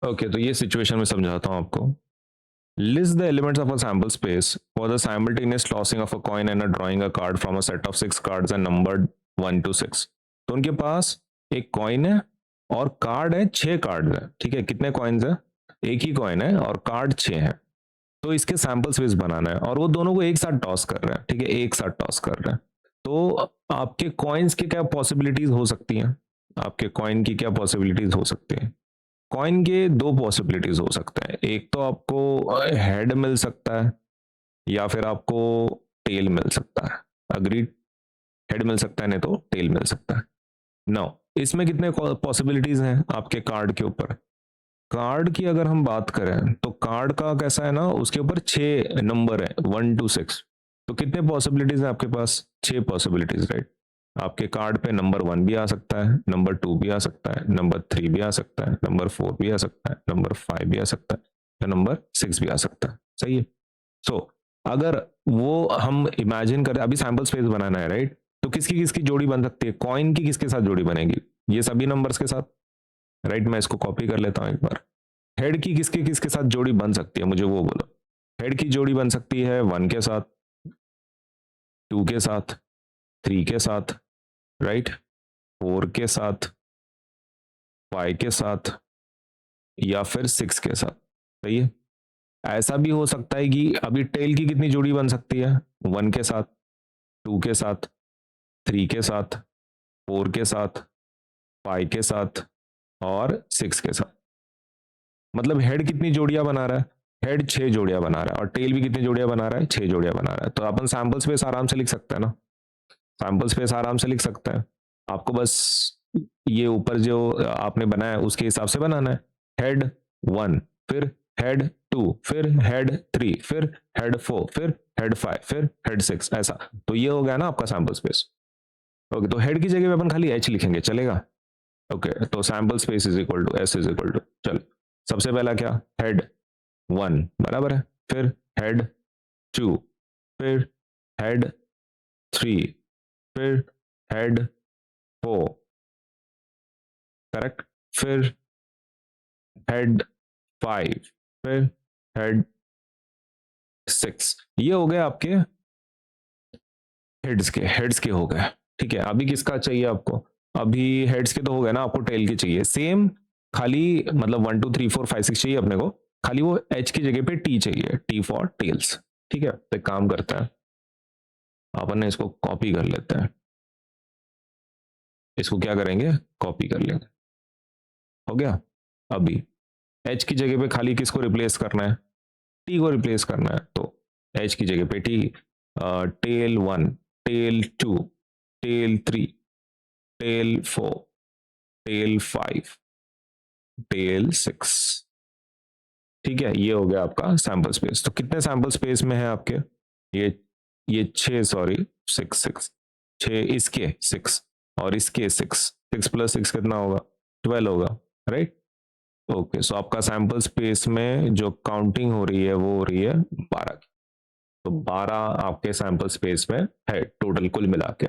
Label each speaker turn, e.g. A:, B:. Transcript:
A: Okay, तो ये situation में समझाता हूँ आपको। List the elements of a sample space for the simultaneous tossing of a coin and drawing a card from a set of 6 cards and numbered 1 to 6। तो उनके पास एक coin है और कार्ड है, 6 कार्ड है। ठीक है, कितने कॉइन्स है? एक ही कॉइन है और कार्ड 6 है। तो इसके सैंपल स्पेस बनाना है और वो दोनों को एक साथ टॉस कर रहे हैं। ठीक है, एक साथ टॉस कर रहे हैं। तो आपके कॉइन्स की क्या पॉसिबिलिटीज हो सकती हैं? आपके कॉइन की क्या पॉसिबिलिटीज हो सकती हैं? कॉइन के दो पॉसिबिलिटीज हो सकते हैं। एक तो आपको हेड मिल सकता है या फिर आपको टेल मिल सकता है। अग्रीड? हेड मिल सकता है, नहीं तो टेल मिल सकता है। नाउ इसमें कितने पॉसिबिलिटीज हैं आपके कार्ड के ऊपर? कार्ड की अगर हम बात करें तो कार्ड का कैसा है ना, उसके ऊपर 6 नंबर है, 1 to 6। तो कितने पॉसिबिलिटीज है आपके पास? 6 पॉसिबिलिटीज, राइट। आपके कार्ड पे नंबर 1 भी आ सकता है, नंबर 2 भी आ सकता है, नंबर 3 भी आ सकता है, नंबर 4 भी आ सकता है, नंबर 5 भी आ सकता है, या नंबर 6 भी आ सकता है। सही है। सो अगर वो हम इमेजिन करें, अभी सैंपल स्पेस बनाना है, राइट। तो किसकी किसकी जोड़ी बन सकती है? कॉइन की किसके साथ जोड़ी बनेगी? ये सभी नंबर्स के साथ, राइट। मैं इसको कॉपी कर लेता हूं एक बार। हेड की किसके किसके साथ जोड़ी बन सकती है, मुझे वो बोलो। हेड की जोड़ी बन सकती है 1 के साथ, 2 के साथ, 3 के साथ, राइट, 4 के साथ, 5 के साथ, या फिर 6 के साथ। सही है। ऐसा भी हो सकता है कि अभी टेल की कितनी जोड़ी बन सकती है? 1 के साथ, 2 के साथ, 3 के साथ, 4 के साथ, 5 के साथ और 6 के साथ। मतलब हेड कितनी जोड़ियां बना रहा है? हेड 6 जोड़ियां बना रहा है। और टेल भी कितनी जोड़ियां बना रहा है? 6 जोड़ियां बना रहा है। तो अपन सैंपल स्पेस आराम से लिख सकते हैं ना। सैंपल स्पेस आराम से लिख सकते हैं। आपको बस ये ऊपर जो आपने बनाया उसके हिसाब से बनाना है। हेड 1, फिर हेड 2, फिर हेड 3, फिर हेड 4, फिर हेड 5, फिर हेड 6, ऐसा। तो ये हो गया ना आपका सैंपल स्पेस। ओके, तो हेड की जगह पे अपन खाली एच लिखेंगे, चलेगा? ओके, तो sample space is equal to S is equal to, चल, सबसे पहला क्या? हेड 1 बराबर है, फिर हेड 2, फिर हेड 3, फिर हेड 4, करेक्ट, फिर हेड 5, फिर हेड 6। ये हो गए आपके हेड्स के हो गए। ठीक है, अभी किसका चाहिए आपको? अभी हेड्स के तो हो गए ना, आपको टेल के चाहिए सेम। खाली मतलब 1 2 3 4 5 6 चाहिए अपने को। खाली वो एच की जगह पे टी चाहिए, टी फॉर टेल्स। ठीक है, तो एक काम करते हैं, अपन ने इसको कॉपी कर लेते हैं। इसको क्या करेंगे? कॉपी कर लेंगे। हो गया। अभी एच की जगह पे खाली किसको रिप्लेस करना है? टी को रिप्लेस करना है। तो एच की जगह पे T, tail 1, tail 2, tail 3, tail 4, tail 5, tail 6। ठीक है, ये हो गया आपका सैंपल स्पेस। तो कितने सैंपल स्पेस में है आपके? ये ये 6, सॉरी, 6 6, इसके 6 और इसके 6 प्लस 6 कितना होगा? 12 होगा, राइट। ओके, सो आपका सैंपल स्पेस में जो काउंटिंग हो रही है वो हो रही है 12 की। तो 12 आपके सैंपल स्पेस में है टोटल कुल मिला के।